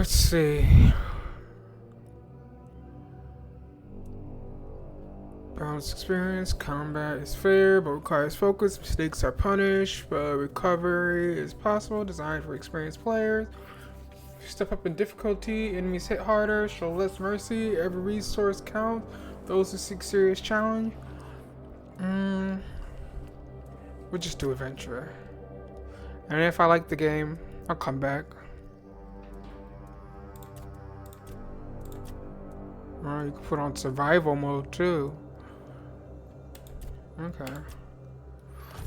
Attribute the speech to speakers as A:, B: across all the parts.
A: Let's see. Balance experience. Combat is fair, but requires focus. Mistakes are punished, but recovery is possible. Designed for experienced players. Step up in difficulty. Enemies hit harder. Show less mercy. Every resource counts. Those who seek serious challenge. We'll just do adventure. And if I like the game, I'll come back. You can put on survival mode too. Okay.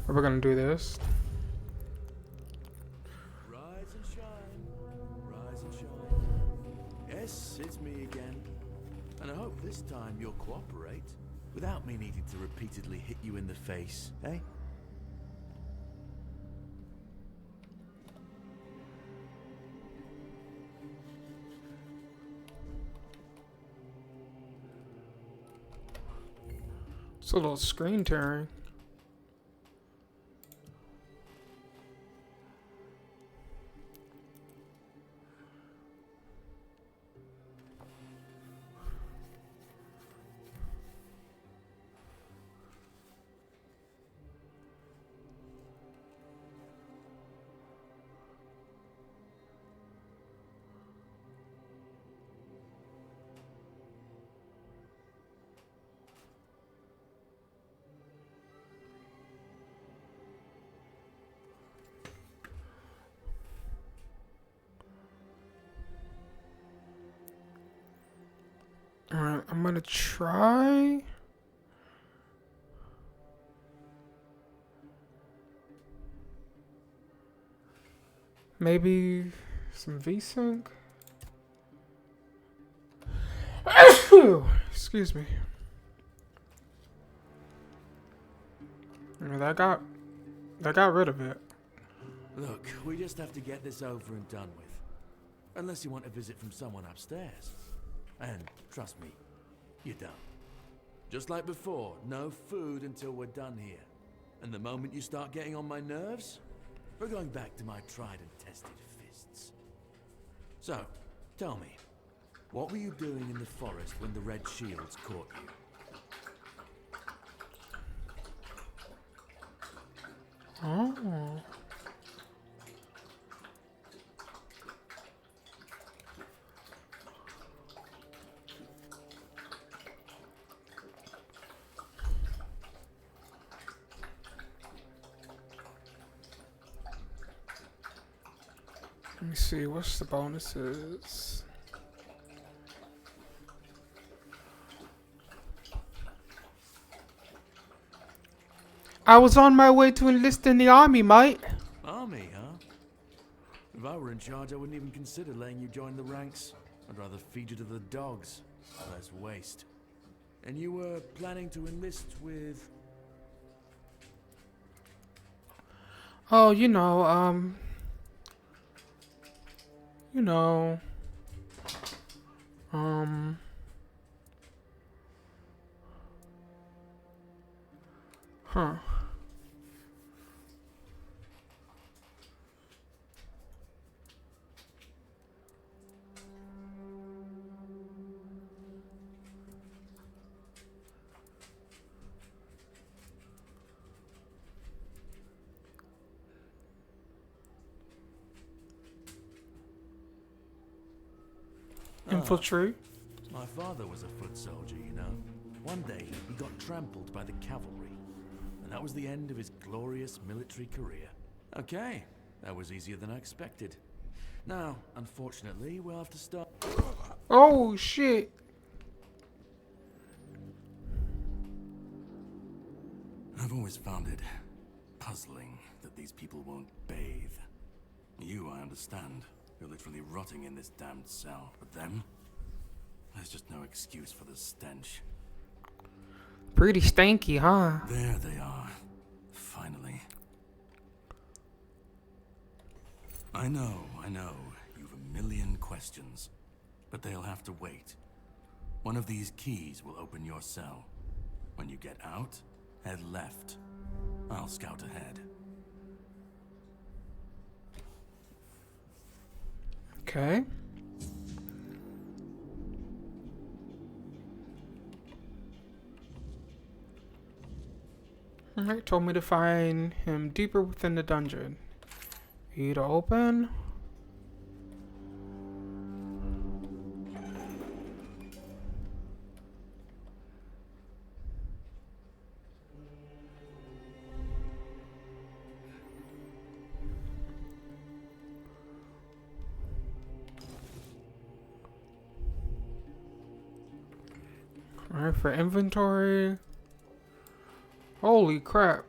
A: We're gonna do this.
B: Rise and shine. Rise and shine. Yes, it's me again. And I hope this time you'll cooperate without me needing to repeatedly hit you in the face, eh?
A: It's a little screen tearing. Alright, I'm gonna try. Maybe some VSync. Excuse me. That got rid of it.
B: Look, we just have to get this over and done with. Unless you want a visit from someone upstairs. And trust me, you don't. Just like before, no food until we're done here. And the moment you start getting on my nerves, we're going back to my tried and tested fists. So, tell me, what were you doing in the forest when the Red Shields caught you?
A: Oh. Let me see, what's the bonuses? I was on my way to enlist in the army, mate.
B: Army, huh? If I were in charge, I wouldn't even consider letting you join the ranks. I'd rather feed you to the dogs. Less waste. And you were planning to enlist with...
A: Oh, you know, huh. Infiltrate.
B: My father was a foot soldier, you know. One day, he got trampled by the cavalry. And that was the end of his glorious military career. Okay, that was easier than I expected. Now, unfortunately, we'll have to start...
A: Oh, shit.
C: I've always found it puzzling that these people won't bathe. You, I understand. You're literally rotting in this damned cell. But them? There's just no excuse for the stench.
A: Pretty stanky, huh?
C: There they are. Finally. I know. You've a million questions. But they'll have to wait. One of these keys will open your cell. When you get out, head left. I'll scout ahead.
A: Okay. Alright, told me to find him deeper within the dungeon. E to open. Alright, for inventory. Holy crap.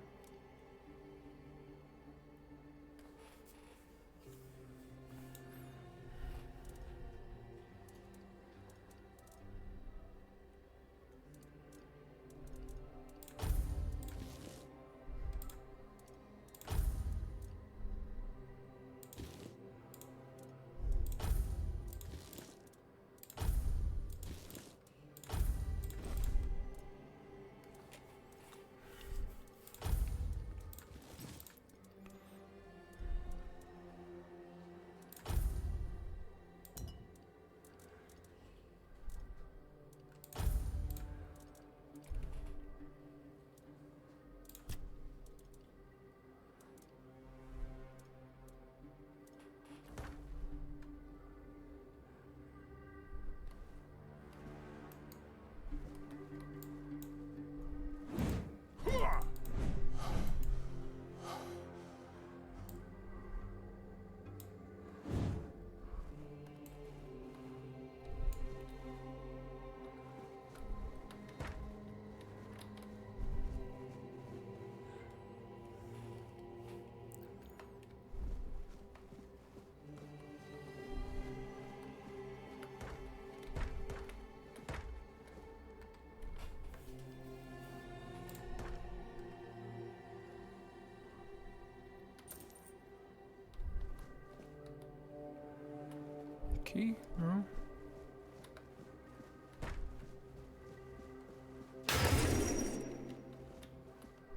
A: Key? No.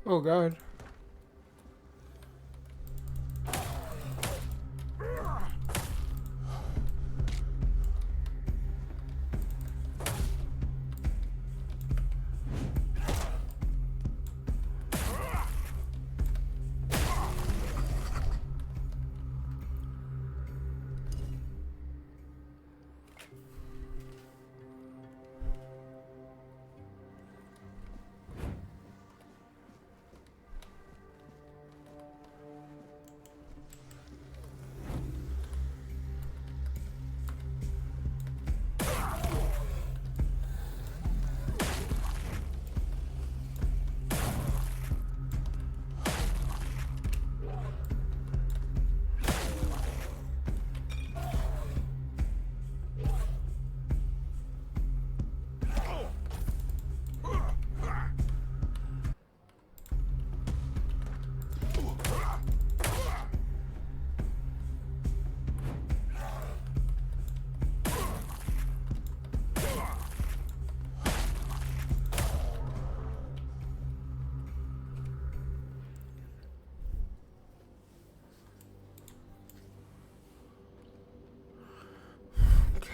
A: Oh god.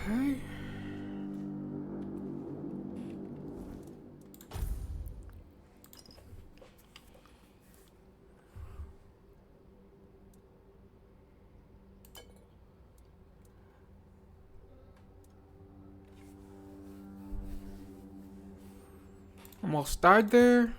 A: Okay. Almost died there.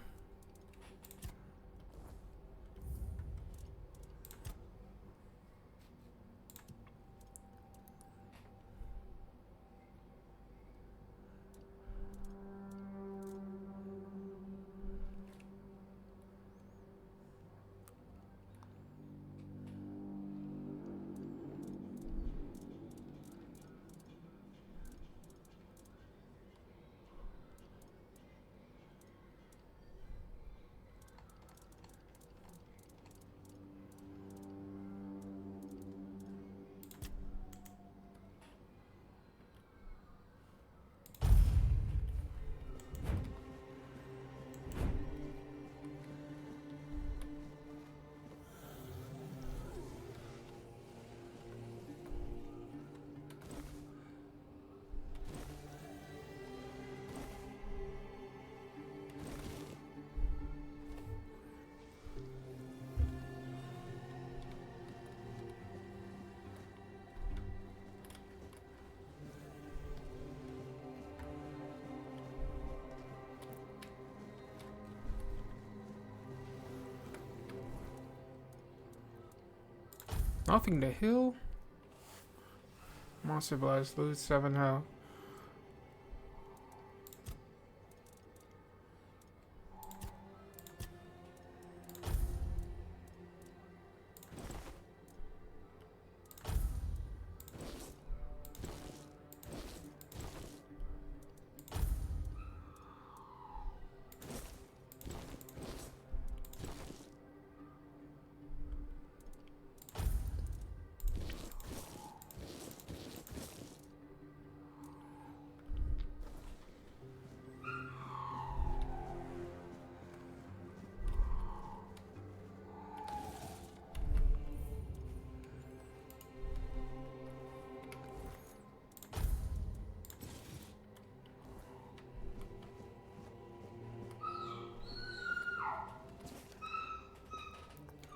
A: Nothing to heal. Monster Blast, lose 7 health.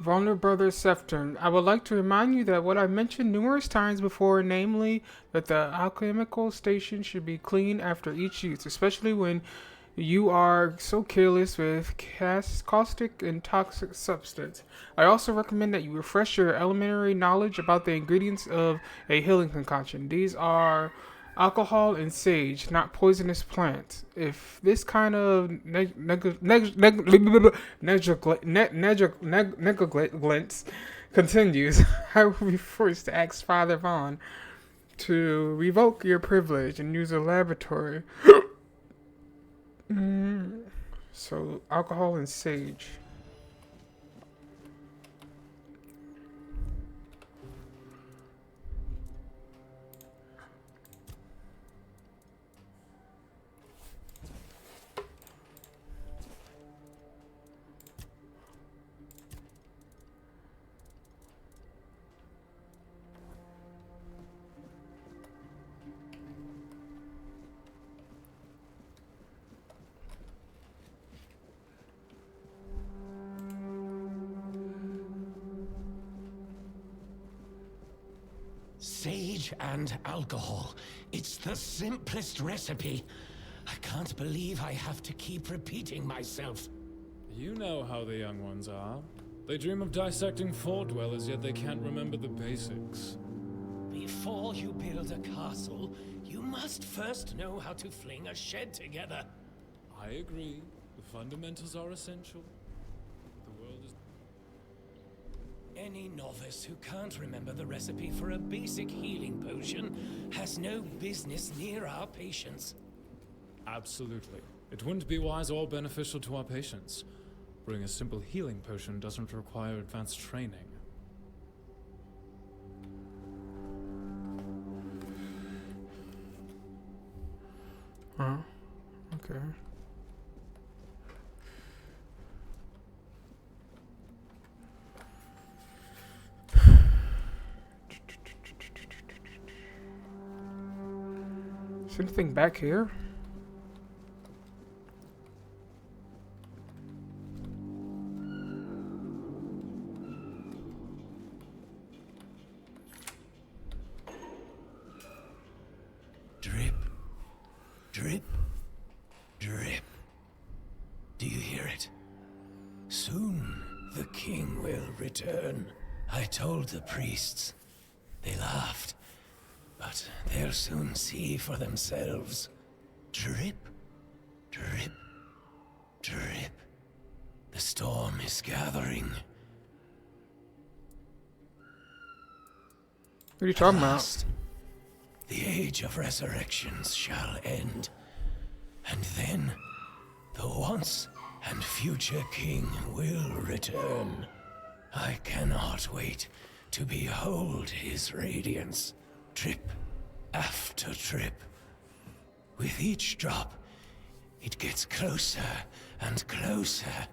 A: Vulner Brothers Sefton, I would like to remind you that what I've mentioned numerous times before, namely that the alchemical station should be cleaned after each use, especially when you are so careless with caustic and toxic substance. I also recommend that you refresh your elementary knowledge about the ingredients of a healing concoction. These are alcohol and sage, not poisonous plants. If this kind of negligence continues, I will be forced to ask Father Vaughn to revoke your privilege and use a laboratory. So, alcohol and sage.
D: Sage and alcohol. It's the simplest recipe. I can't believe I have to keep repeating myself.
E: You know how the young ones are. They dream of dissecting fort dwellers, yet they can't remember the basics.
D: Before you build a castle, you must first know how to fling a shed together.
E: I agree. The fundamentals are essential. The world is...
D: Any novice who can't remember the recipe for a basic healing potion has no business near our patients.
E: Absolutely. It wouldn't be wise or beneficial to our patients. Brewing a simple healing potion doesn't require advanced training.
A: Huh? Okay. Is anything back here?
D: Drip, drip, drip. Do you hear it? Soon the king will return. I told the priests. They laughed. But they'll soon see for themselves. Drip, drip, drip. The storm is gathering.
A: What are you talking
D: At
A: about?
D: last, the age of resurrections shall end. And then, the once and future king will return. I cannot wait to behold his radiance. Drip after drip. With each drop, it gets closer and closer.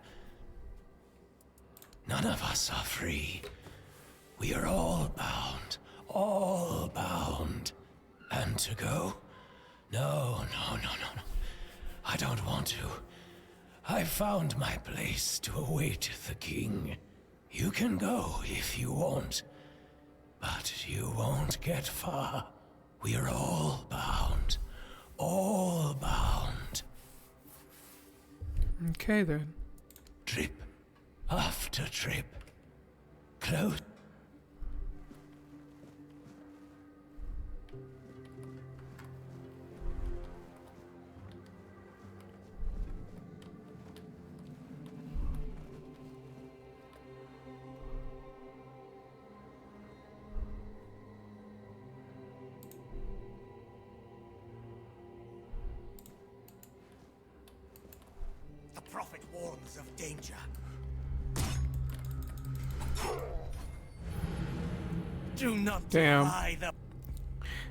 D: None of us are free. We are all bound. All bound. And to go? No. I don't want to. I've found my place to await the king. You can go if you want. But you won't get far. We're all bound. All bound.
A: Okay then.
D: Trip after trip. Close. signs of danger. Do not
A: Damn.
D: defy the...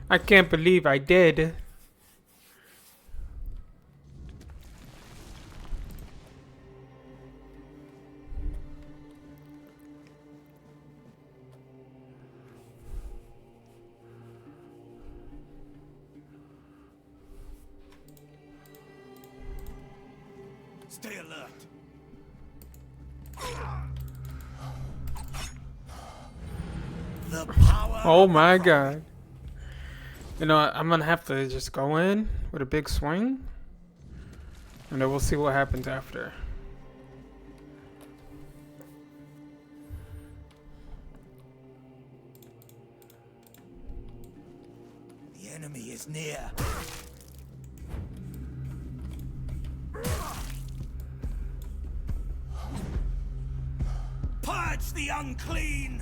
A: I can't believe I did.
D: Stay alert. The power.
A: Oh my god. You know what? I'm gonna have to just go in with a big swing. And then we'll see what happens after.
D: The enemy is near. Purge the unclean!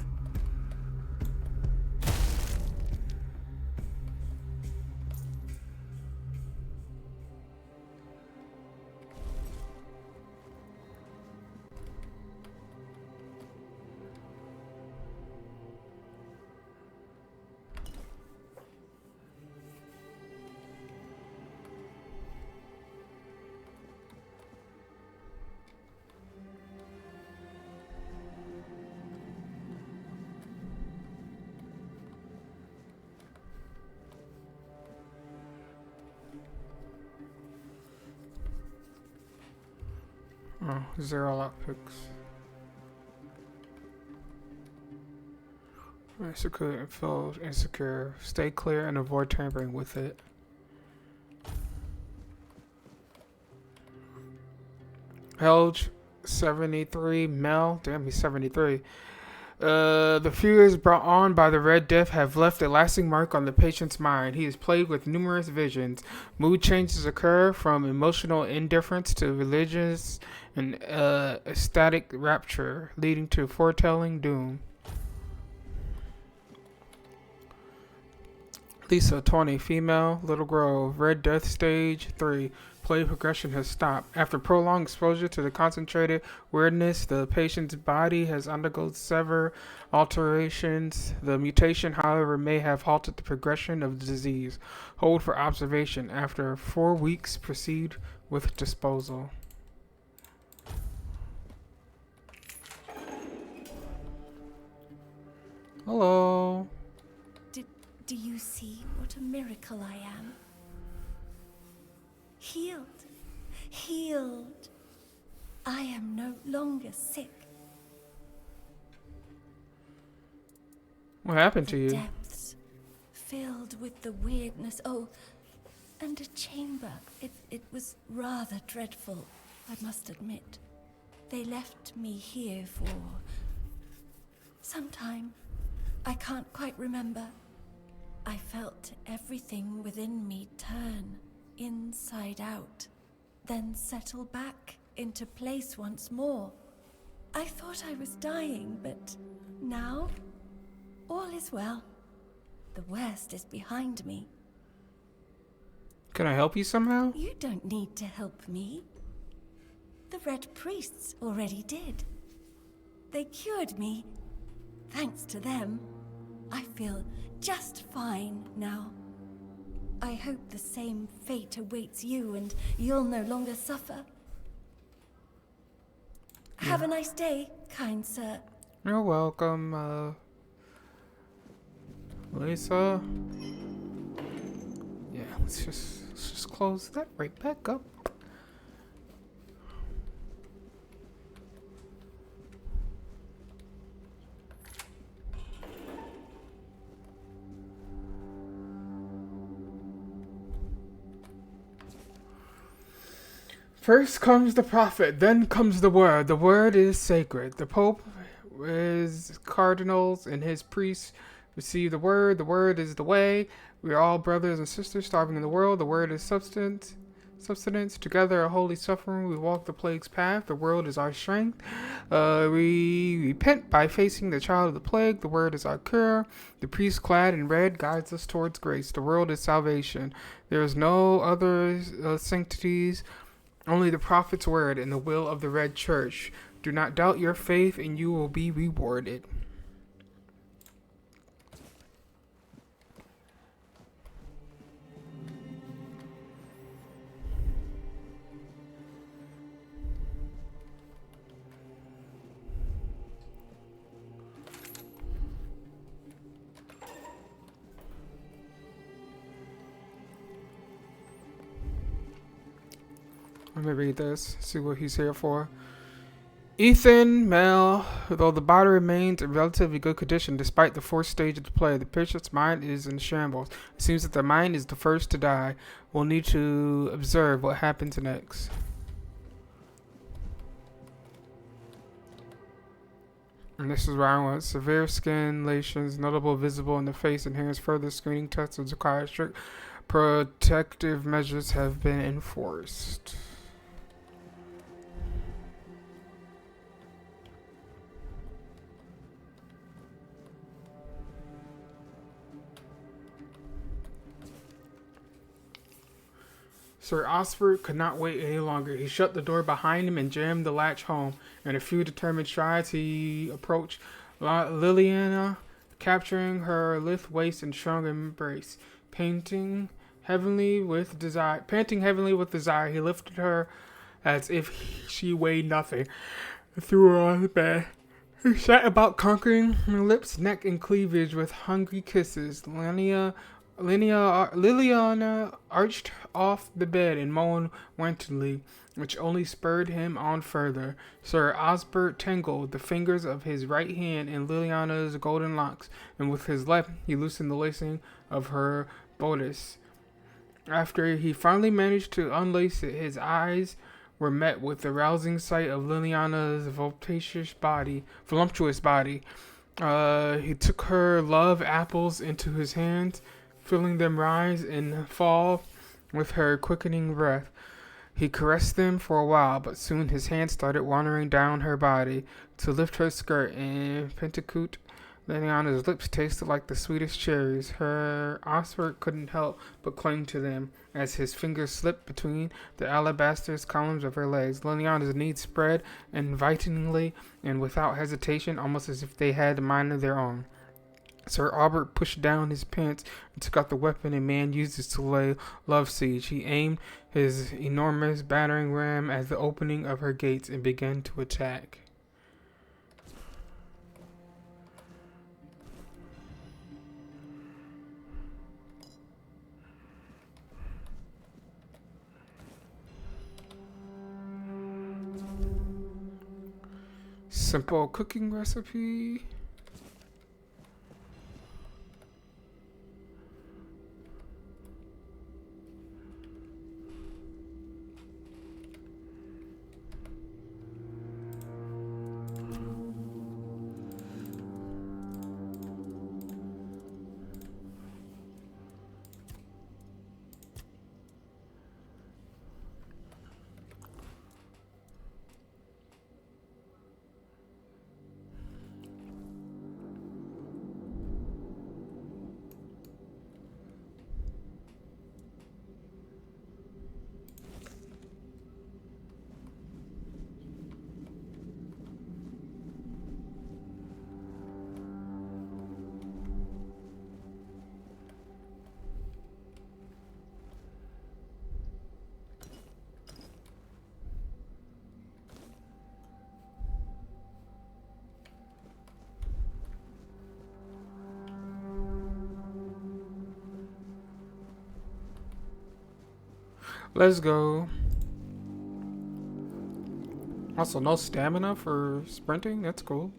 A: Oh, 0 lockpicks. Secure and filled insecure. Stay clear and avoid tampering with it. Helge 73 Mel. Damn, he's 73. The fears brought on by the Red Death have left a lasting mark on the patient's mind. He is plagued with numerous visions. Mood changes occur from emotional indifference to religious and ecstatic rapture, leading to foretelling doom. Lisa, 20, female, Little Grove, Red Death Stage 3. Play progression has stopped. After prolonged exposure to the concentrated weirdness, the patient's body has undergone several alterations. The mutation, however, may have halted the progression of the disease. Hold for observation. After 4 weeks, proceed with disposal. Hello.
F: Do you see what a miracle I am? Healed. Healed. I am no longer sick.
A: What happened to you?
F: Depths filled with the weirdness. Oh, and a chamber. It was rather dreadful, I must admit. They left me here for some time. I can't quite remember. I felt everything within me turn inside out, then settle back into place once more. I thought I was dying, but now all is well. The worst is behind me.
A: Can I help you somehow?
F: You don't need to help me. The Red Priests already did. They cured me. Thanks to them, I feel just fine now. I hope the same fate awaits you and you'll no longer suffer. Have a nice day, kind sir.
A: You're welcome, Lisa. Yeah, let's just close that right back up. First comes the prophet, then comes the word. The word is sacred. The Pope, his cardinals, and his priests receive the word. The word is the way. We are all brothers and sisters starving in the world. The word is substance. Together a holy suffering. We walk the plague's path. The world is our strength. We repent by facing the child of the plague. The word is our cure. The priest clad in red guides us towards grace. The world is salvation. There is no other sanctities Only the prophet's word and the will of the Red Church. Do not doubt your faith and you will be rewarded. Let me read this, see what he's here for. Ethan, male, though the body remains in relatively good condition despite the fourth stage of the play, the patient's mind is in shambles. It seems that the mind is the first to die. We'll need to observe what happens next. And this is where I want. Severe skin lesions, notable visible in the face and hands. Further screening tests will require strict protective measures have been enforced. Sir Osford could not wait any longer. He shut the door behind him and jammed the latch home. In a few determined strides, he approached Liliana, capturing her lithe waist in strong embrace. Panting heavily with desire, he lifted her as if she weighed nothing, and threw her on the bed. He set about conquering her lips, neck, and cleavage with hungry kisses. Liliana arched off the bed and moaned wantedly, which only spurred him on further. Sir Osbert tangled the fingers of his right hand in Liliana's golden locks, and with his left he loosened the lacing of her bodice. After he finally managed to unlace it, his eyes were met with the rousing sight of Liliana's voluptuous body. He took her love apples into his hands, feeling them rise and fall with her quickening breath. He caressed them for a while, but soon his hand started wandering down her body to lift her skirt, and Pentecote Liliana's lips tasted like the sweetest cherries. Her Osford couldn't help but cling to them as his fingers slipped between the alabaster columns of her legs. Liliana's knees spread invitingly and without hesitation, almost as if they had a mind of their own. Sir Albert pushed down his pants and took out the weapon a man uses to lay love siege. He aimed his enormous battering ram at the opening of her gates and began to attack. Simple cooking recipe. Let's go. Also, no stamina for sprinting. That's cool.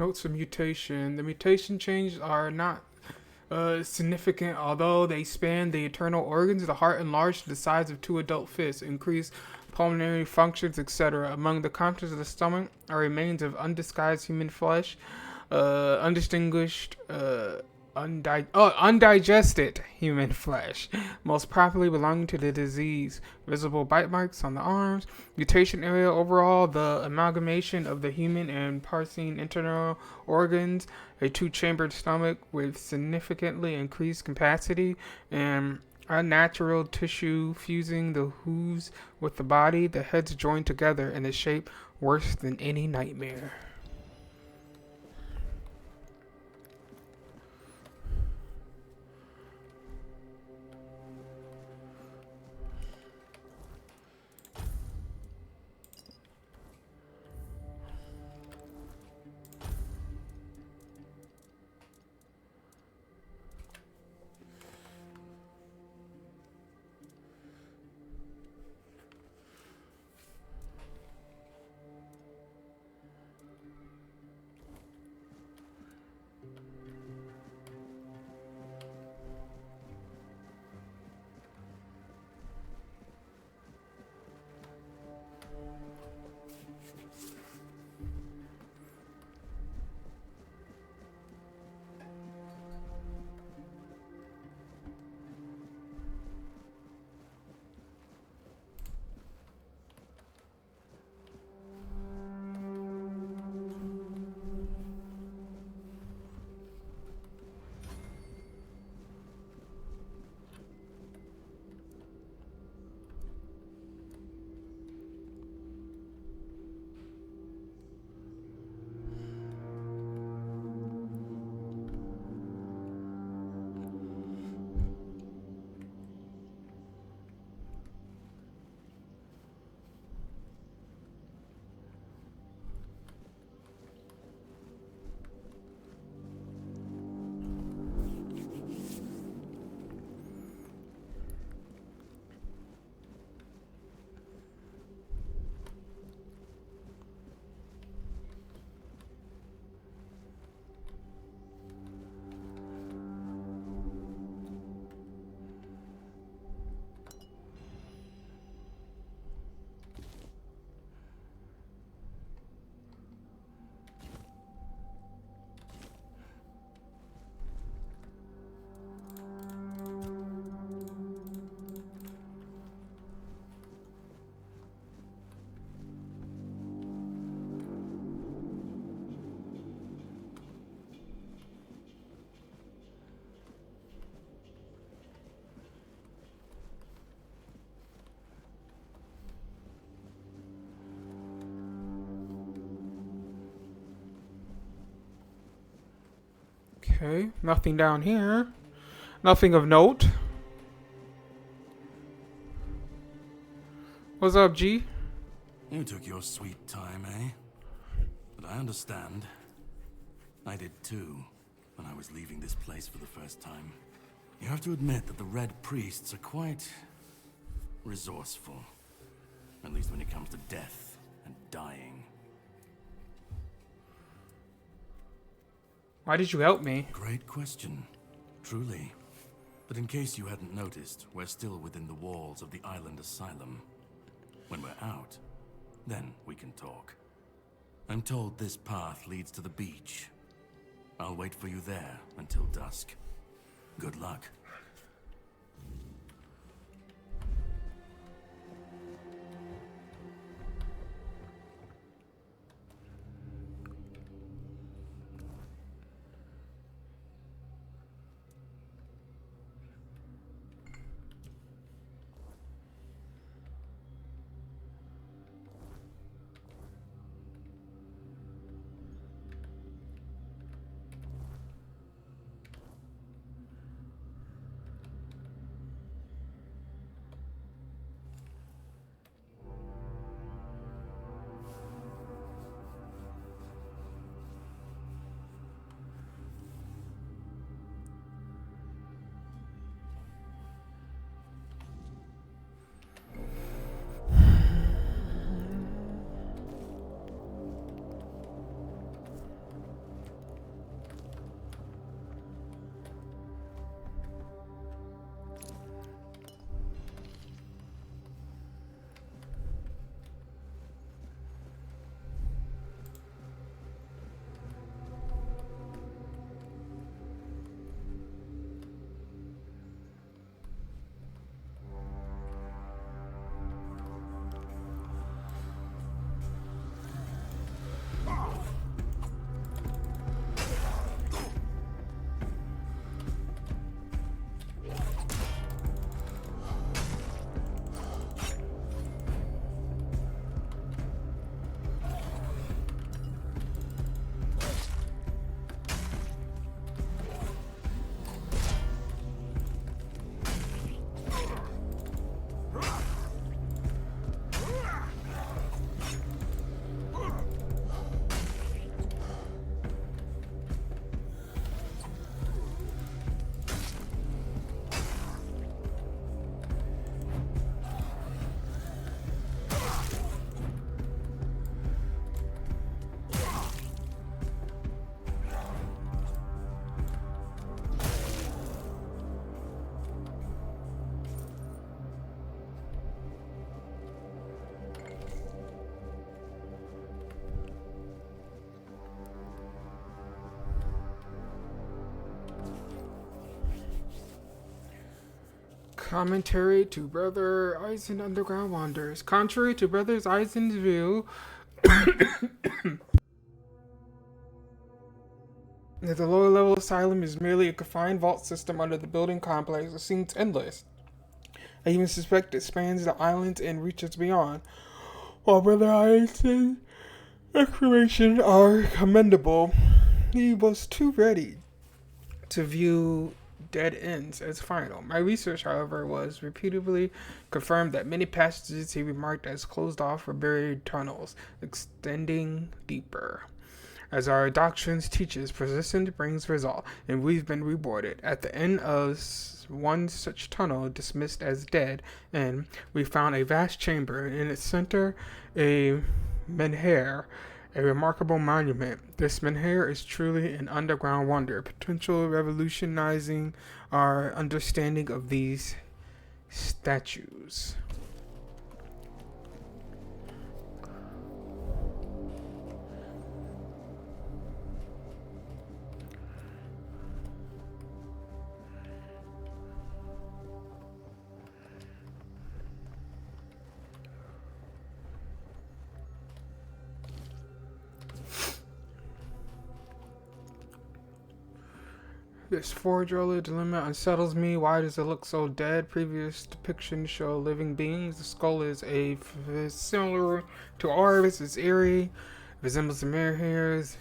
A: Notes of mutation. The mutation changes are not significant, although they span the internal organs. The heart enlarged to the size of 2 adult fists, increased pulmonary functions, etc. Among the contents of the stomach are remains of undisguised human flesh, undistinguished, undigested human flesh, most probably belonging to the disease. Visible bite marks on the arms. Mutation area overall, the amalgamation of the human and porcine internal organs, a 2-chambered stomach with significantly increased capacity, and unnatural tissue fusing the hooves with the body. The heads joined together in a shape worse than any nightmare. Okay, nothing down here. Nothing of note. What's up, G?
C: You took your sweet time, eh? But I understand. I did too, when I was leaving this place for the first time. You have to admit that the Red Priests are quite resourceful. At least when it comes to death and dying.
A: Why did you help me?
C: Great question, truly. But in case you hadn't noticed, we're still within the walls of the island asylum. When we're out, then we can talk. I'm told this path leads to the beach. I'll wait for you there until dusk. Good luck.
A: Commentary to Brother Eisen Underground Wonders. Contrary to Brother Eisen's view, that the lower level asylum is merely a confined vault system under the building complex, it seems endless. I even suspect it spans the islands and reaches beyond. While Brother Eisen's explanations are commendable, he was too ready to view dead ends as final. My research, however, was repeatedly confirmed that many passages he remarked as closed off were buried tunnels, extending deeper. As our doctrines teaches, persistence brings result, and we've been rewarded. At the end of one such tunnel, dismissed as dead, and we found a vast chamber. In its center, a menhir, a remarkable monument. This menhir is truly an underground wonder, potential revolutionizing our understanding of these statues. This four-driller dilemma unsettles me. Why does it look so dead? Previous depictions show living beings. The skull is similar to ours. It's eerie. It resembles the mirror hairs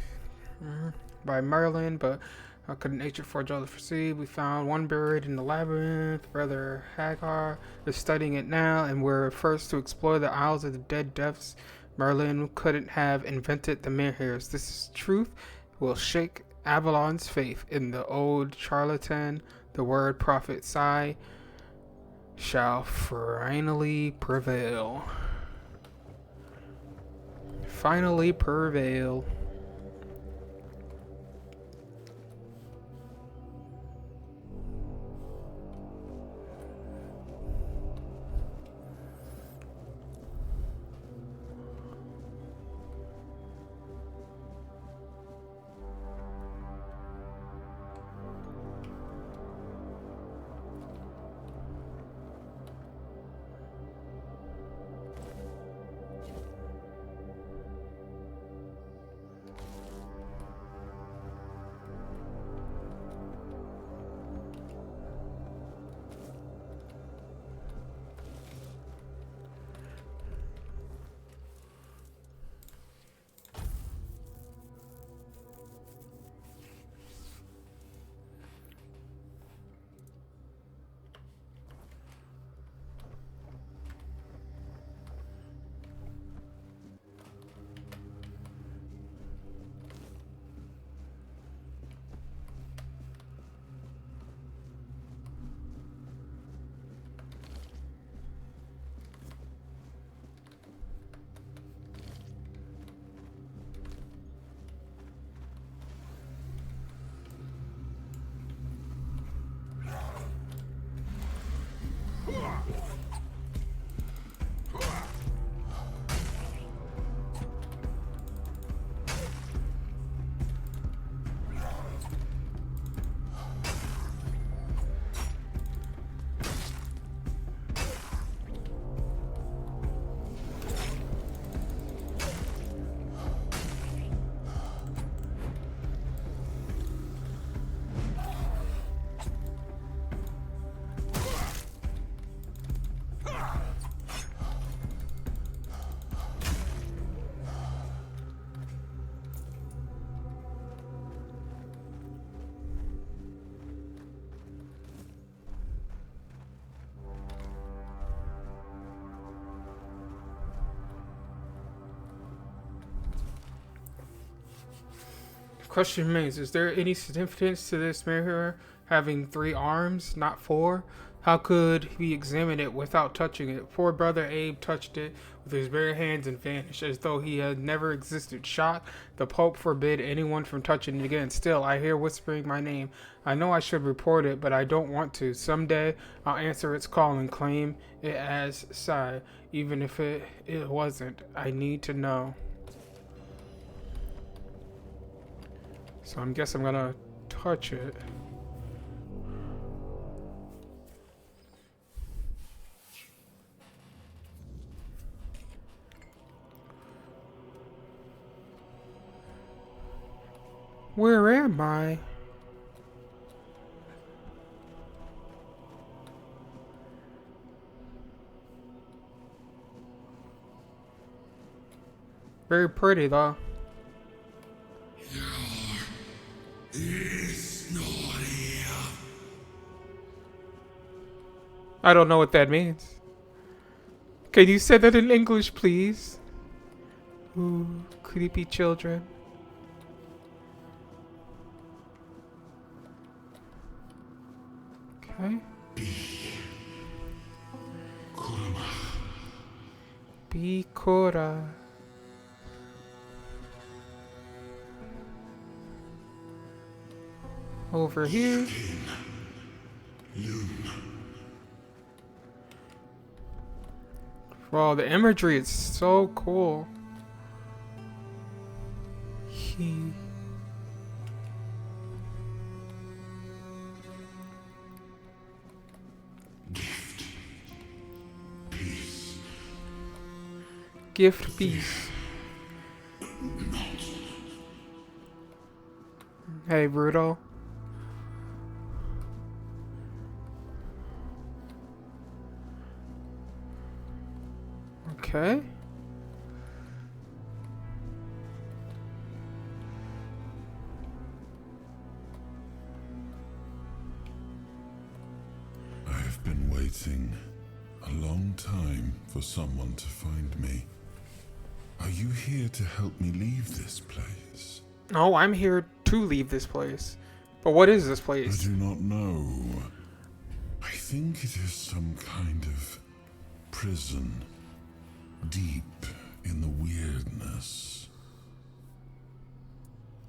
A: by Merlin, but how could an ancient four-driller foresee? We found one buried in the labyrinth. Brother Hagar is studying it now, and we're first to explore the Isles of the Dead Depths. Merlin couldn't have invented the mirror hairs. This truth will shake Avalon's faith in the old charlatan. The word prophet Sai shall finally prevail. Finally prevail. Question remains, is there any significance to this mirror having 3 arms, not 4? How could we examine it without touching it? Poor Brother Abe touched it with his bare hands and vanished, as though he had never existed. Shocked, the Pope forbid anyone from touching it again. Still, I hear whispering my name. I know I should report it, but I don't want to. Someday, I'll answer its call and claim it as Sai, even if it wasn't. I need to know. So I guess I'm gonna touch it. Where am I? Very pretty though. I don't know what that means. Can you say that in English, please? Ooh, creepy children. Okay. Bikora. Over here. Wow, the imagery is so cool. He. Gift peace. Hey, Bruto. Okay.
G: I've been waiting a long time for someone to find me. Are you here to help me leave this place?
A: No, I'm here to leave this place. But what is this
G: I
A: place?
G: do not know. I think it is some kind of prison, deep in the weirdness.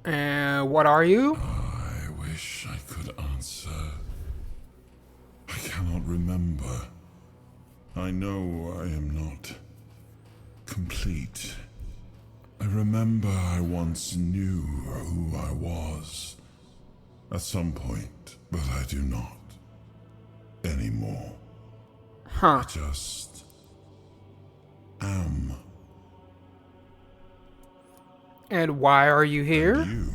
A: And what are you?
G: I wish I could answer. I cannot remember. I know I am not complete. I remember I once knew who I was at some point, but I do not anymore.
A: Huh.
G: I just am.
A: And why are you here?
G: And you?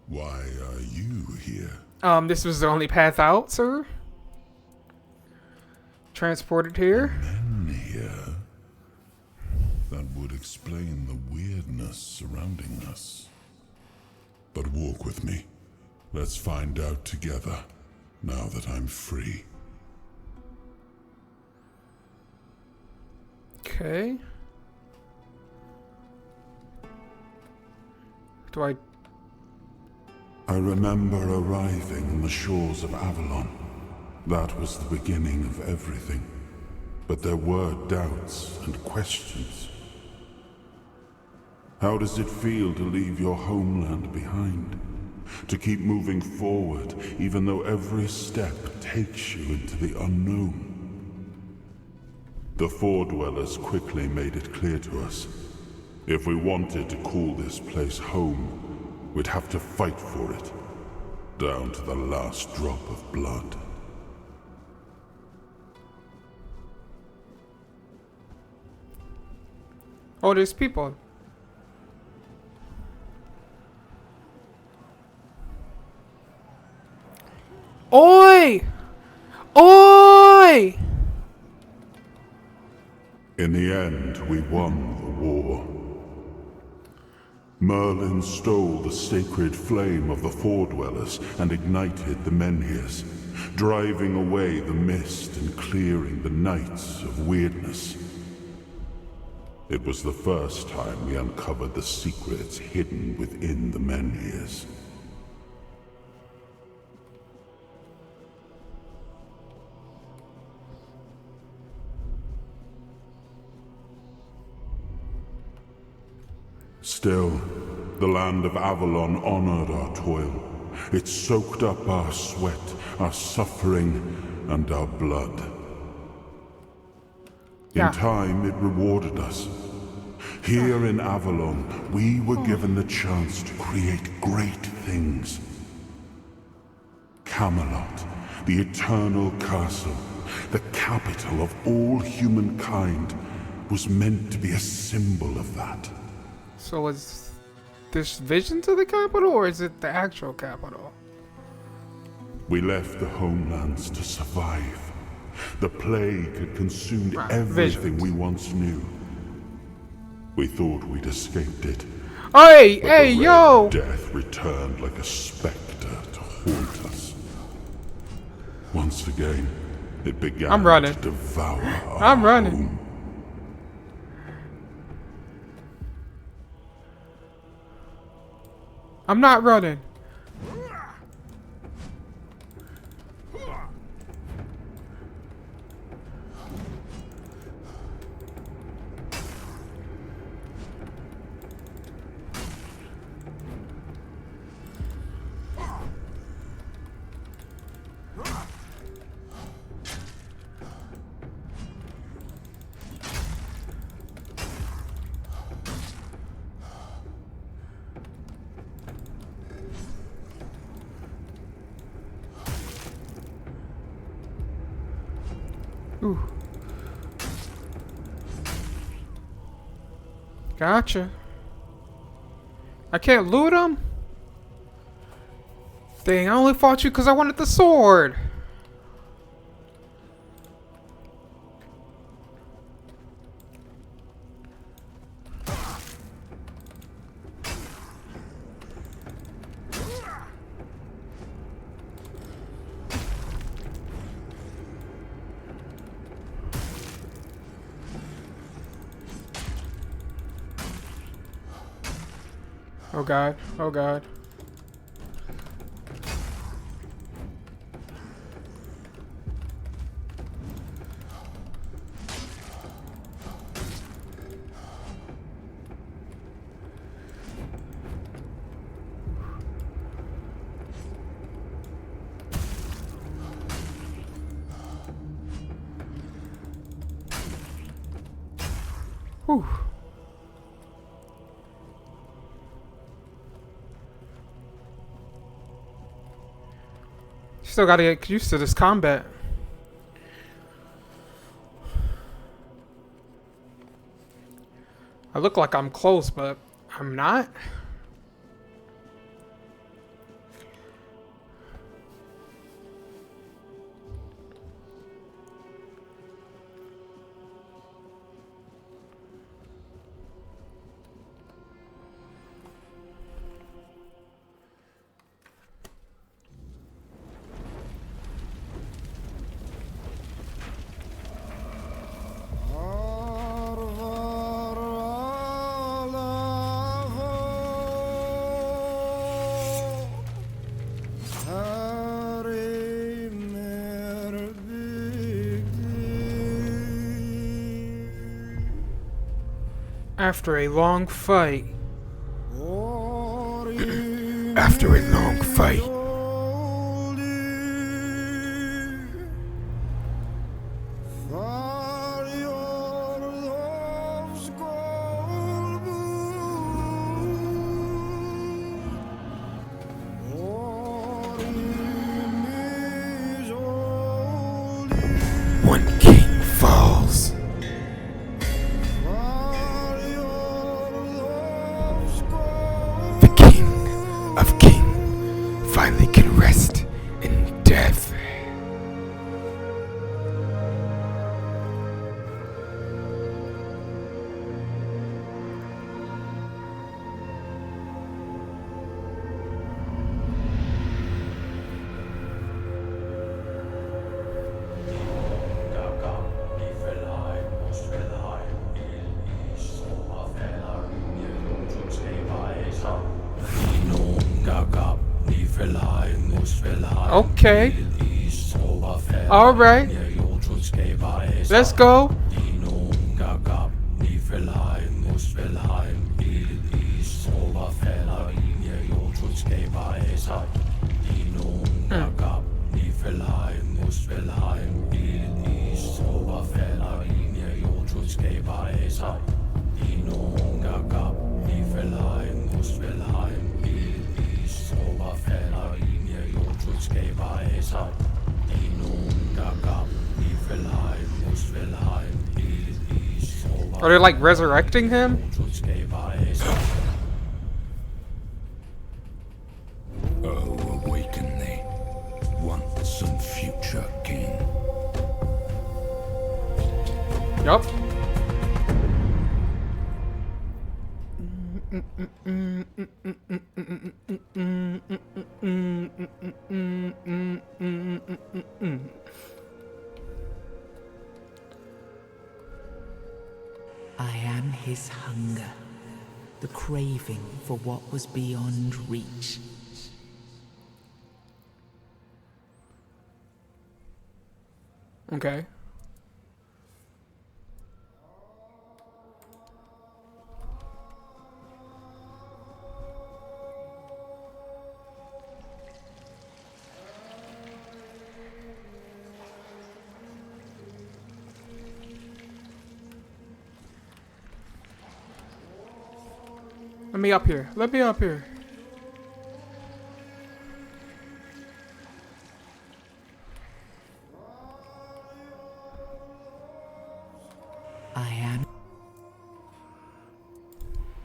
G: Why are you here?
A: This was the only path out, sir. Transported here.
G: Men here? That would explain the weirdness surrounding us. But walk with me. Let's find out together, now that I'm free.
A: Okay. Do I...
G: I remember arriving on the shores of Avalon. That was the beginning of everything. But there were doubts and questions. How does it feel to leave your homeland behind? To keep moving forward, even though every step takes you into the unknown? The Four Dwellers quickly made it clear to us. If we wanted to call this place home, we'd have to fight for it, down to the last drop of blood.
A: Oh, there's people. Oi! Oi!
G: In the end, we won the war. Merlin stole the sacred flame of the Four Dwellers and ignited the Menhirs, driving away the mist and clearing the nights of weirdness. It was the first time we uncovered the secrets hidden within the Menhirs. Still, the land of Avalon honored our toil. It soaked up our sweat, our suffering, and our blood.
A: Yeah.
G: In time, it rewarded us. Here in Avalon, we were given the chance to create great things. Camelot, the eternal castle, the capital of all humankind, was meant to be a symbol of that.
A: So was this visions of the capital, or is it the actual capital?
G: We left the homelands to survive. The plague had consumed everything
A: Visions.
G: we once knew. We thought we'd escaped it.
A: Hey,
G: But
A: hey,
G: the
A: yo!
G: Red Death returned like a specter to haunt us. Once again, it began
A: I'm running.
G: to devour our
A: I'm running.
G: home.
A: I'm not running. Ooh. Gotcha. I can't loot him? Dang, I only fought you because I wanted the sword. Oh god, oh god. Whew. Still gotta get used to this combat. I look like I'm close, but I'm not. After a long fight. After a long fight. One king falls. The king of king finally can rest in death. Okay. Alright. Let's go. Are they like resurrecting him? Yup.
H: I am his hunger, the craving for what was beyond reach.
A: Okay. Let me up here. Let me up here.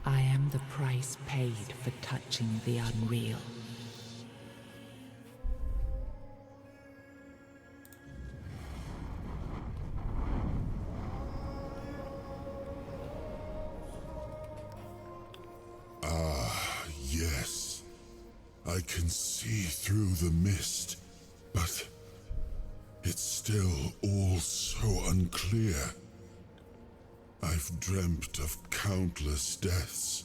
H: I am the price paid for touching the unreal.
G: Yes, I can see through the mist, but it's still all so unclear. I've dreamt of countless deaths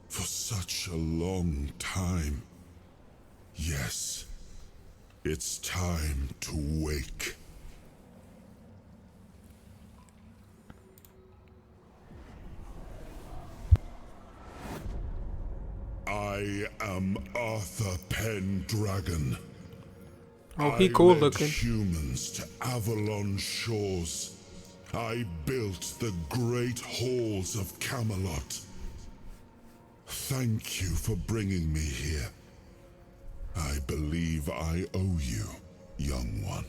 G: for such a long time. Yes, it's time to wake. I am Arthur Pendragon.
A: Oh, he cool
G: I led
A: looking.
G: humans to Avalon shores. I built the great halls of Camelot. Thank you for bringing me here. I believe I owe you, young one.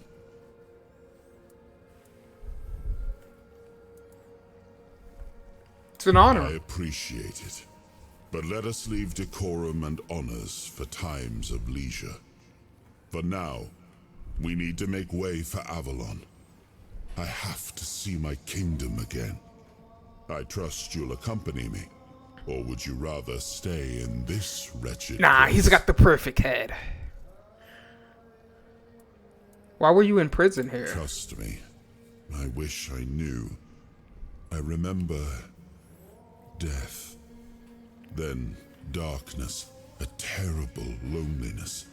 A: It's an honor.
G: I appreciate it. But let us leave decorum and honors for times of leisure. For now, we need to make way for Avalon. I have to see my kingdom again. I trust you'll accompany me. Or would you rather stay in this wretched
A: Nah,
G: place?
A: he's got the perfect head. Why were you in prison here?
G: Trust me. I wish I knew. I remember death. Then darkness, a terrible loneliness.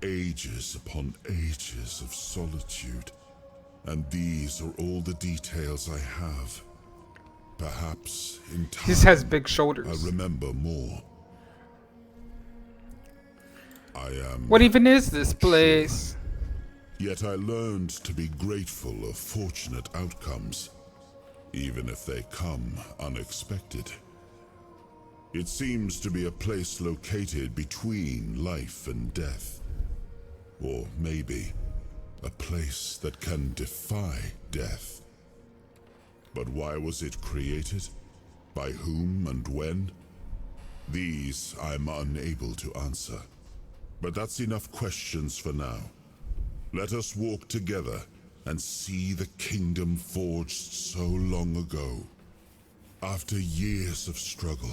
G: Ages upon ages of solitude. And these are all the details I have. Perhaps in time,
A: He just has big
G: I
A: shoulders.
G: remember more. I am...
A: What even is this
G: not sure.
A: place?
G: Yet I learned to be grateful of fortunate outcomes, even if they come unexpected. It seems to be a place located between life and death. Or maybe a place that can defy death. But why was it created? By whom and when? These I'm unable to answer. But that's enough questions for now. Let us walk together and see the kingdom forged so long ago. After years of struggle,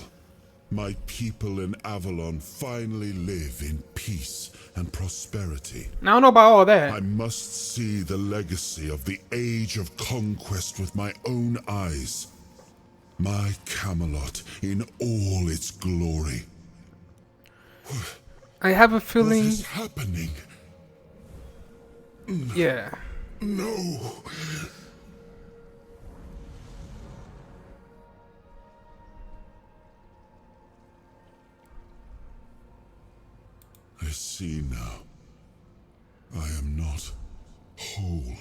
G: my people in Avalon finally live in peace and prosperity.
A: I don't know about all
G: I
A: that.
G: must see the legacy of the Age of Conquest with my own eyes. My Camelot in all its glory.
A: I have a
G: What
A: feeling.
G: is happening?
A: Yeah.
G: No. I see now. I am not whole.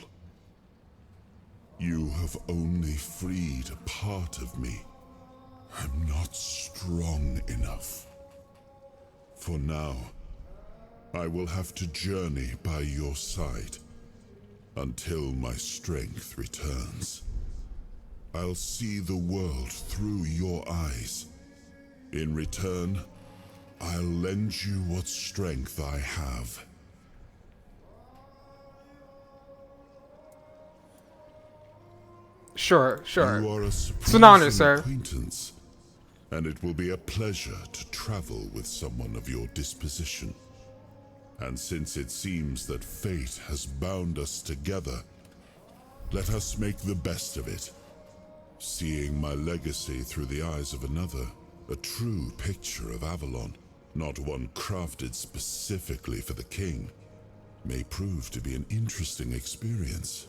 G: You have only freed a part of me. I'm not strong enough. For now, I will have to journey by your side until my strength returns. I'll see the world through your eyes. In return, I'll lend you what strength I have.
A: Sure.
G: You are a
A: It's an honor,
G: surprising
A: sir.
G: acquaintance, and it will be a pleasure to travel with someone of your disposition. And since it seems that fate has bound us together, let us make the best of it. Seeing my legacy through the eyes of another, a true picture of Avalon, not one crafted specifically for the king, may prove to be an interesting experience.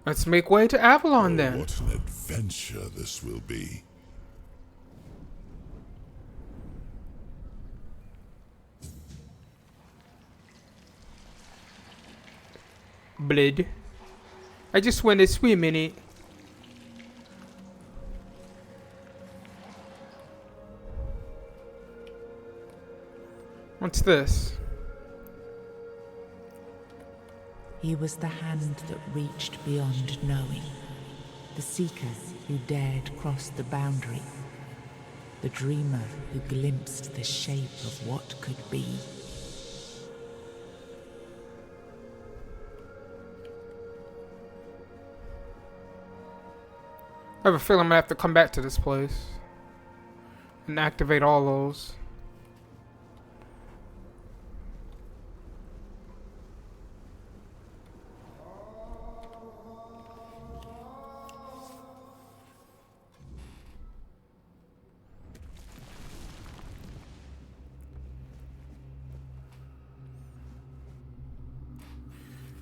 A: Let's make way to Avalon then.
G: What an adventure this will be.
A: Blood. I just want to swim in it. What's this?
H: He was the hand that reached beyond knowing, the seeker who dared cross the boundary, the dreamer who glimpsed the shape of what could be.
A: I have a feeling I'm gonna have to come back to this place and activate all those.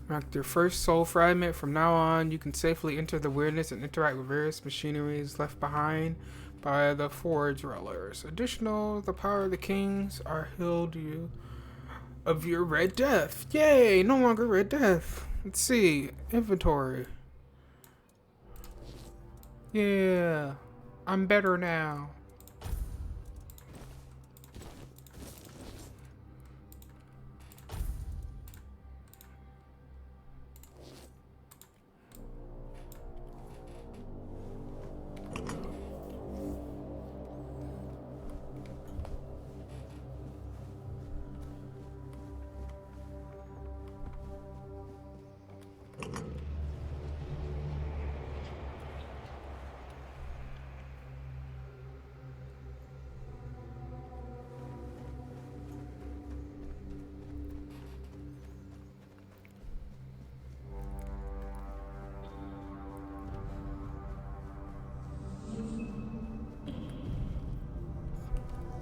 A: Mark your first soul fragment. From now on, you can safely enter the weirdness and interact with various machineries left behind by the Forge Dwellers. Additional, the power of the kings are healed you of your Red Death. Yay! No longer Red Death. Let's see. Inventory. Yeah. I'm better now.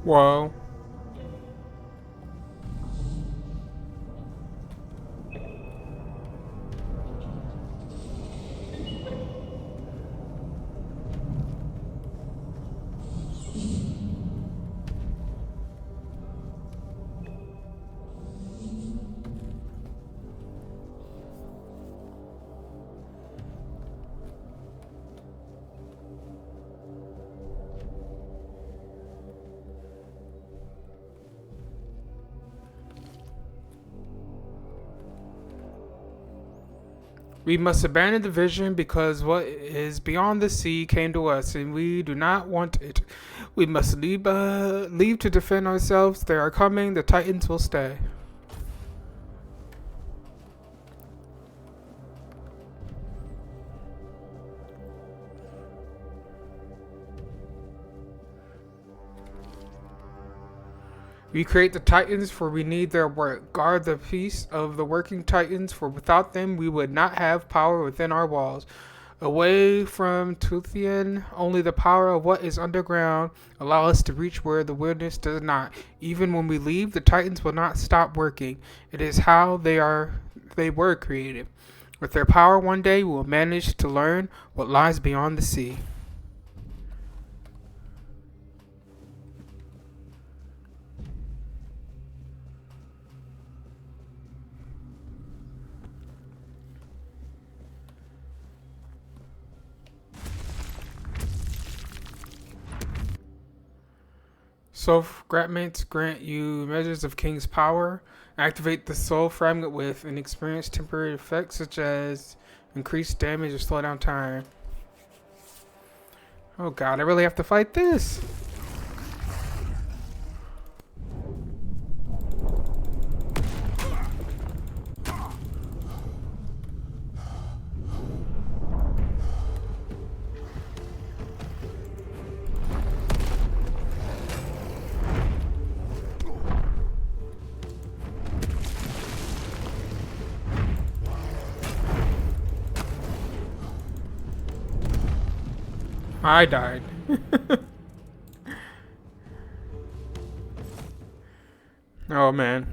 A: Whoa. We must abandon the vision because what is beyond the sea came to us, and we do not want it. We must leave to defend ourselves. They are coming. The Titans will stay. We create the Titans, for we need their work. Guard the peace of the working Titans, for without them we would not have power within our walls. Away from Tuthian, only the power of what is underground allow us to reach where the wilderness does not. Even when we leave, the Titans will not stop working. It is how they were created. With their power, one day we will manage to learn what lies beyond the sea. Soul fragments grant you measures of King's power. Activate the soul fragment with and experience temporary effects such as increased damage or slow down time. Oh god, I really have to fight this. I died. Oh man.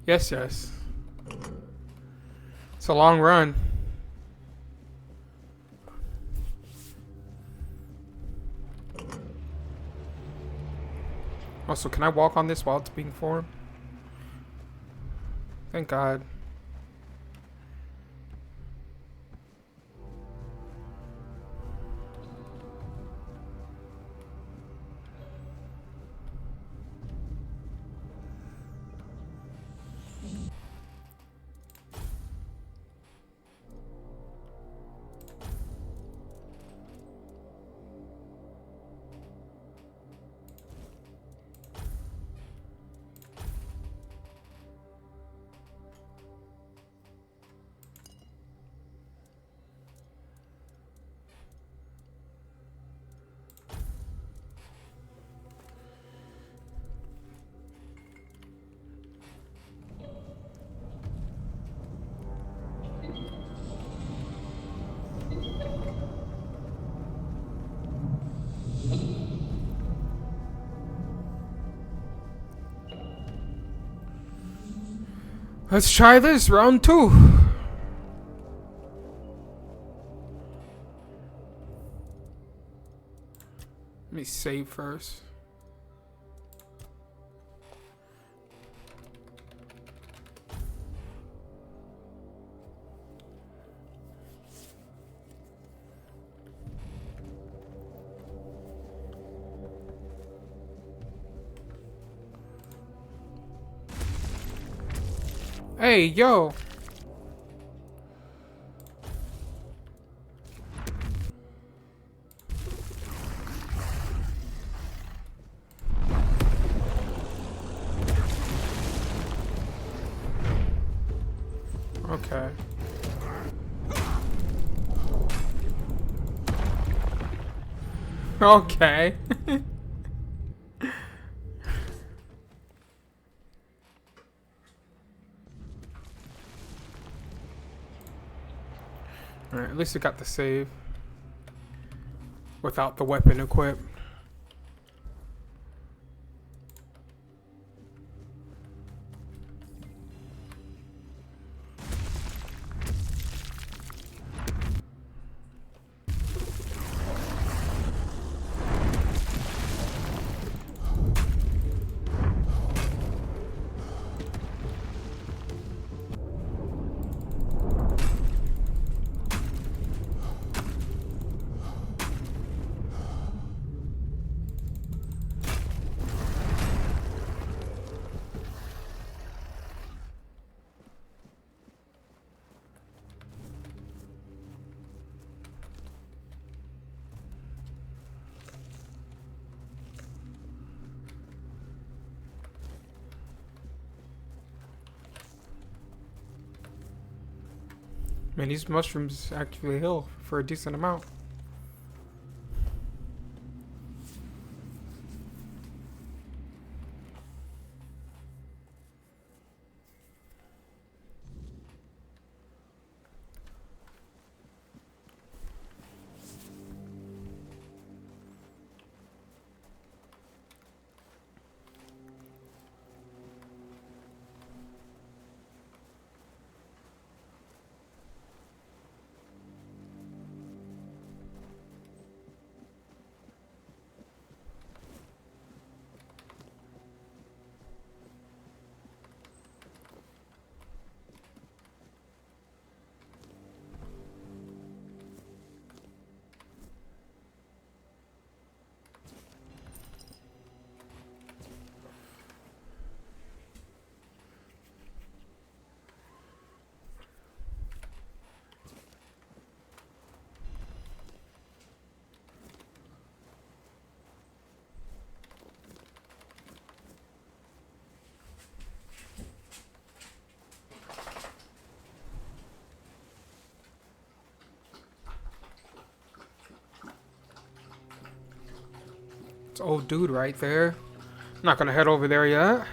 A: Yes, yes. It's a long run. Also, can I walk on this while it's being formed? Thank God. Let's try this, round 2. Let me save first. Hey, yo. Okay. Okay. Alright, at least we got the save. Without the weapon equipped. Man, these mushrooms actually heal for a decent amount. It's old dude right there. I'm not gonna head over there yet.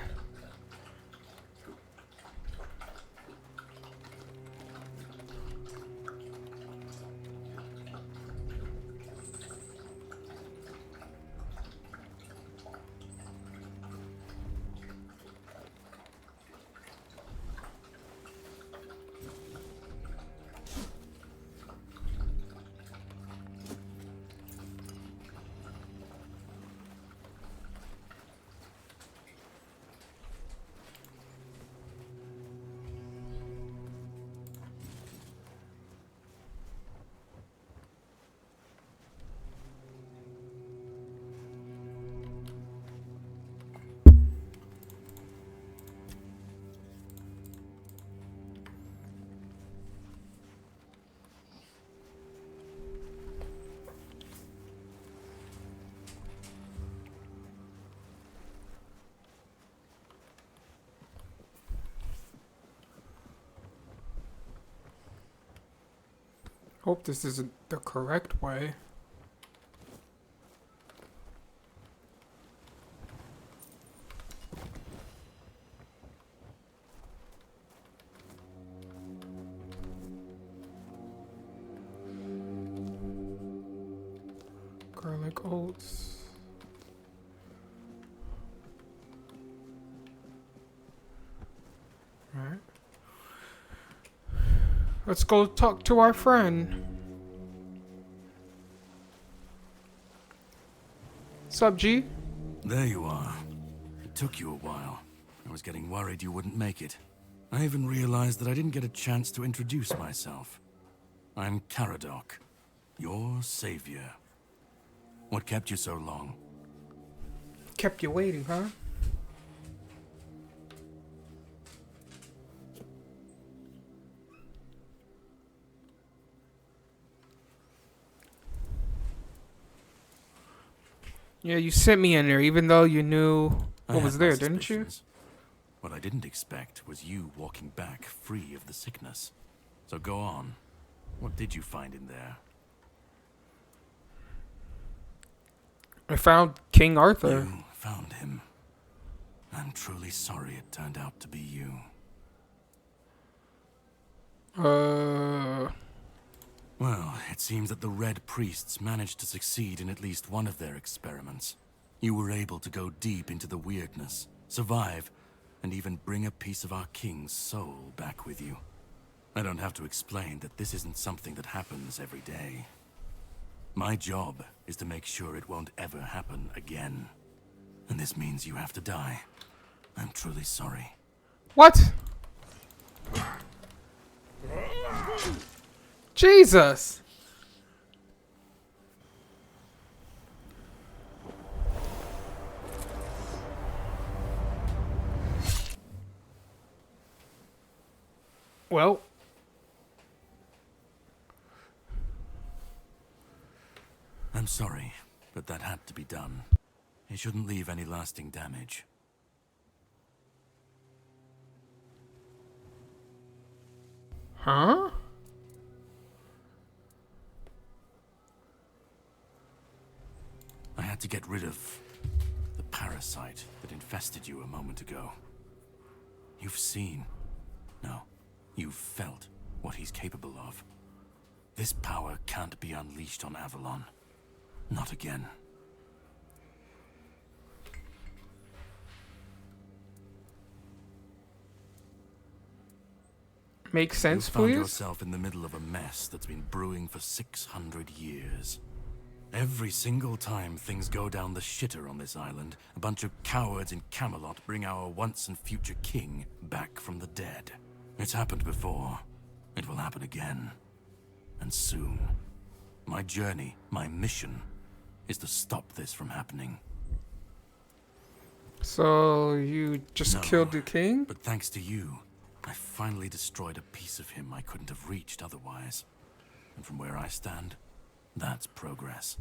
A: Hope this isn't the correct way. Garlic oats. Alright. Let's go talk to our friend. Sup, G?
C: There you are. It took you a while. I was getting worried you wouldn't make it. I even realized that I didn't get a chance to introduce myself. I'm Caradoc, your savior. What kept you so long?
A: Kept you waiting, huh? Yeah, you sent me in there even though you knew what was there, didn't you?
C: What I didn't expect was you walking back free of the sickness. So go on. What did you find in there?
A: I found King Arthur.
C: You found him. I'm truly sorry it turned out to be you. Well, it seems that the Red Priests managed to succeed in at least one of their experiments. You were able to go deep into the weirdness, survive, and even bring a piece of our king's soul back with you. I don't have to explain that this isn't something that happens every day. My job is to make sure it won't ever happen again. And this means you have to die. I'm truly sorry.
A: What? Jesus! Well.
C: I'm sorry, but that had to be done. It shouldn't leave any lasting damage.
A: Huh?
C: I had to get rid of the parasite that infested you a moment ago. You've seen, no, you've felt what he's capable of. This power can't be unleashed on Avalon. Not again.
A: Make sense,
C: You found
A: please?
C: yourself in the middle of a mess that's been brewing for 600 years. Every single time things go down the shitter on this island, a bunch of cowards in Camelot bring our once and future king back from the dead. It's happened before. It will happen again. And soon. My journey, my mission, is to stop this from happening.
A: So you just
C: No,
A: killed the king?
C: But thanks to you, I finally destroyed a piece of him I couldn't have reached otherwise. And from where I stand, that's progress.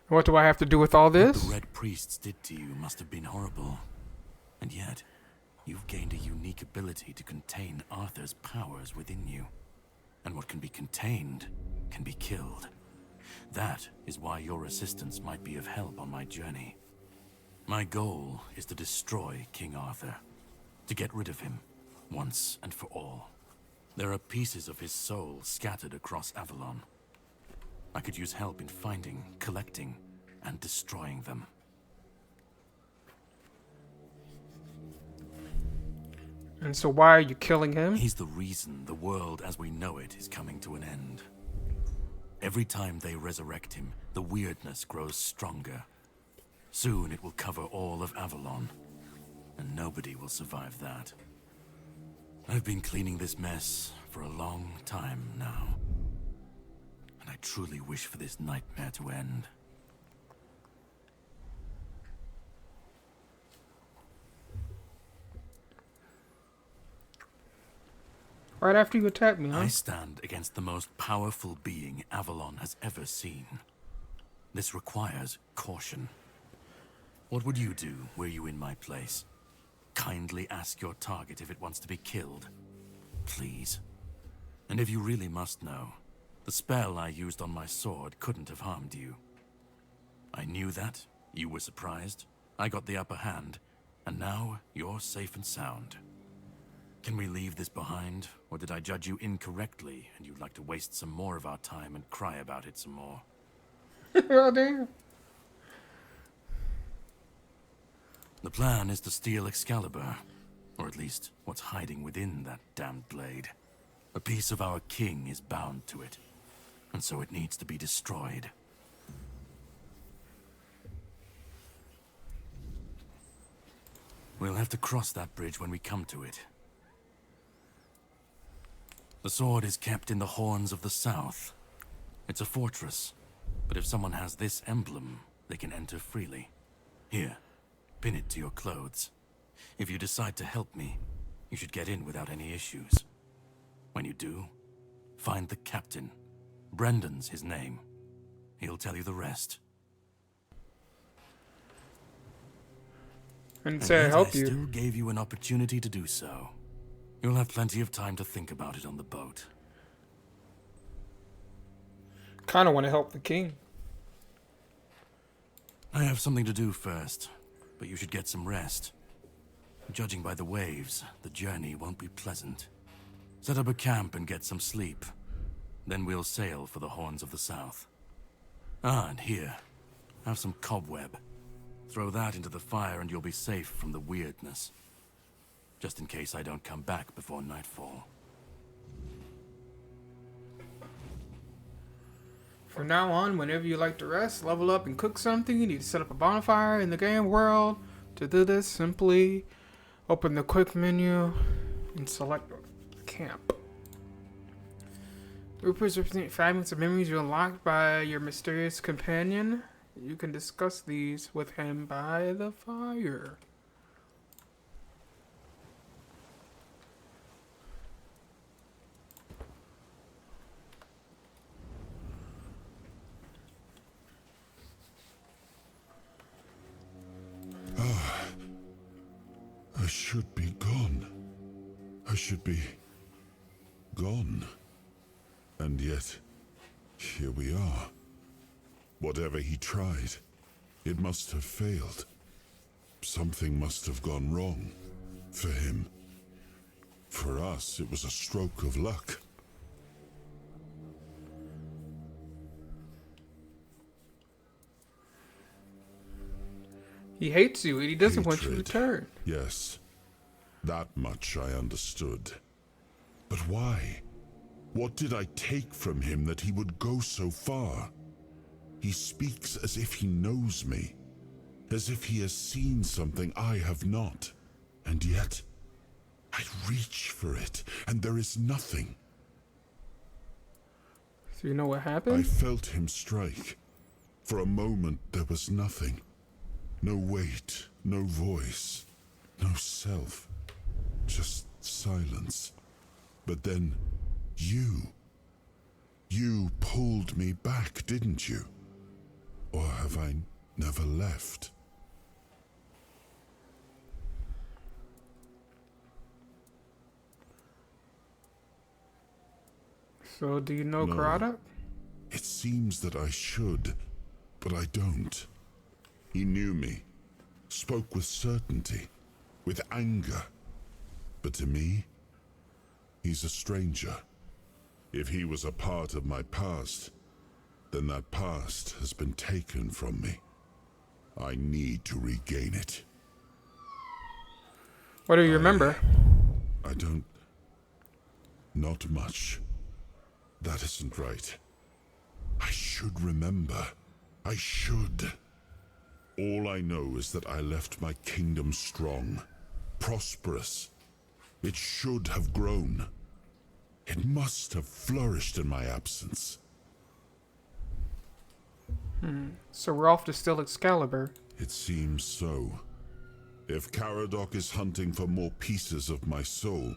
A: What do I have to do with all
C: What
A: this?
C: the Red Priests did to you must have been horrible. And yet, you've gained a unique ability to contain Arthur's powers within you. And what can be contained can be killed. That is why your assistance might be of help on my journey. My goal is to destroy King Arthur. To get rid of him, once and for all. There are pieces of his soul scattered across Avalon. I could use help in finding, collecting, and destroying them.
A: And so why are you killing him?
C: He's the reason the world as we know it is coming to an end. Every time they resurrect him, the weirdness grows stronger. Soon it will cover all of Avalon, and nobody will survive that. I've been cleaning this mess for a long time now, and I truly wish for this nightmare to end.
A: Right after you attacked me, huh?
C: I stand against the most powerful being Avalon has ever seen. This requires caution. What would you do were you in my place? Kindly ask your target if it wants to be killed. please. And if you really must know, the spell I used on my sword couldn't have harmed you. I knew that, you were surprised, I got the upper hand, and now you're safe and sound. Can we leave this behind, or did I judge you incorrectly and you'd like to waste some more of our time and cry about it some more?
A: Oh, damn.
C: The plan is to steal Excalibur, or at least what's hiding within that damned blade. A piece of our king is bound to it, and so it needs to be destroyed. We'll have to cross that bridge when we come to it. The sword is kept in the Horns of the South. It's a fortress, but if someone has this emblem, they can enter freely. Here, pin it to your clothes. If you decide to help me, you should get in without any issues. When you do, find the captain. Brendan's his name. He'll tell you the rest.
A: And say I
C: yet
A: help
C: I
A: you.
C: still gave you an opportunity to do so. You'll have plenty of time to think about it on the boat.
A: Kind of want to help the king.
C: I have something to do first, but you should get some rest. Judging by the waves, the journey won't be pleasant. Set up a camp and get some sleep. Then we'll sail for the Horns of the South. Ah, and here, have some cobweb. Throw that into the fire and you'll be safe from the weirdness. Just in case I don't come back before nightfall.
A: From now on, whenever you like to rest, level up, and cook something, you need to set up a bonfire in the game world. To do this, simply open the quick menu and select camp. Groupers represent fragments of memories you unlocked by your mysterious companion. You can discuss these with him by the fire.
G: I should be gone. I should be gone. And yet, here we are. Whatever he tried, it must have failed. Something must have gone wrong. For him. For us, it was a stroke of luck.
A: He hates you and he doesn't want you to
G: Hatred.
A: return.
G: Yes, that much I understood. But why? What did I take from him that he would go so far? He speaks as if he knows me, as if he has seen something I have not. And yet, I reach for it, and there is nothing.
A: So you know what
G: I
A: happened?
G: felt him strike. For a moment, there was nothing. No weight, no voice, no self. Just silence. But then, you pulled me back, didn't you? Or have I never left?
A: So do you know
G: No.
A: Karada?
G: It seems that I should, but I don't. He knew me, spoke with certainty, with anger. But to me, he's a stranger. If he was a part of my past, then that past has been taken from me. I need to regain it.
A: What do you remember?
G: I don't... Not much. That isn't right. I should remember. I should. All I know is that I left my kingdom strong, prosperous. It should have grown. It must have flourished in my absence.
A: So we're off to steal Excalibur.
G: It seems so. If Caradoc is hunting for more pieces of my soul,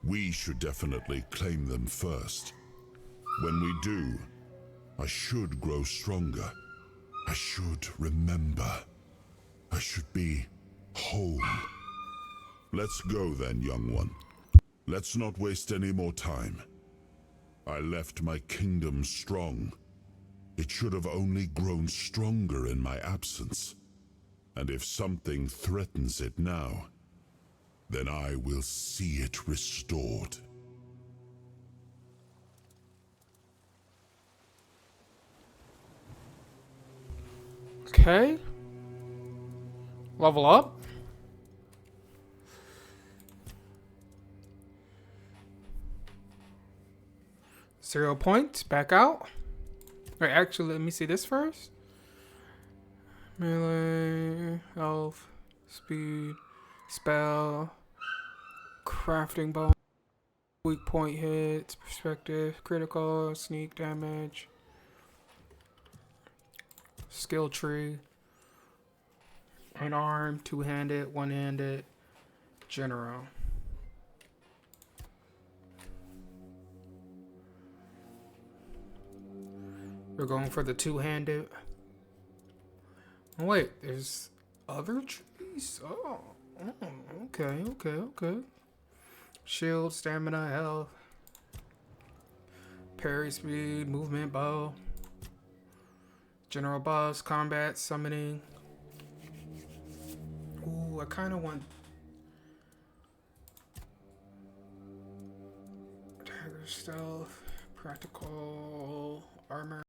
G: we should definitely claim them first. When we do, I should grow stronger. I should remember. I should be whole. Let's go then, young one. Let's not waste any more time. I left my kingdom strong. It should have only grown stronger in my absence. And if something threatens it now, then I will see it restored.
A: Okay. Level up. Zero points. Back out. Wait, actually, let me see this first. Melee, health, speed, spell, crafting bone, weak point hits, perspective, critical, sneak damage, skill tree, unarmed, two-handed, one-handed, general. We're going for the two-handed. Oh, wait, there's other trees? Oh, okay. Shield, stamina, health. Parry speed, movement, bow. General boss, combat, summoning. Ooh, I kind of want... Dagger, stealth, practical, armor.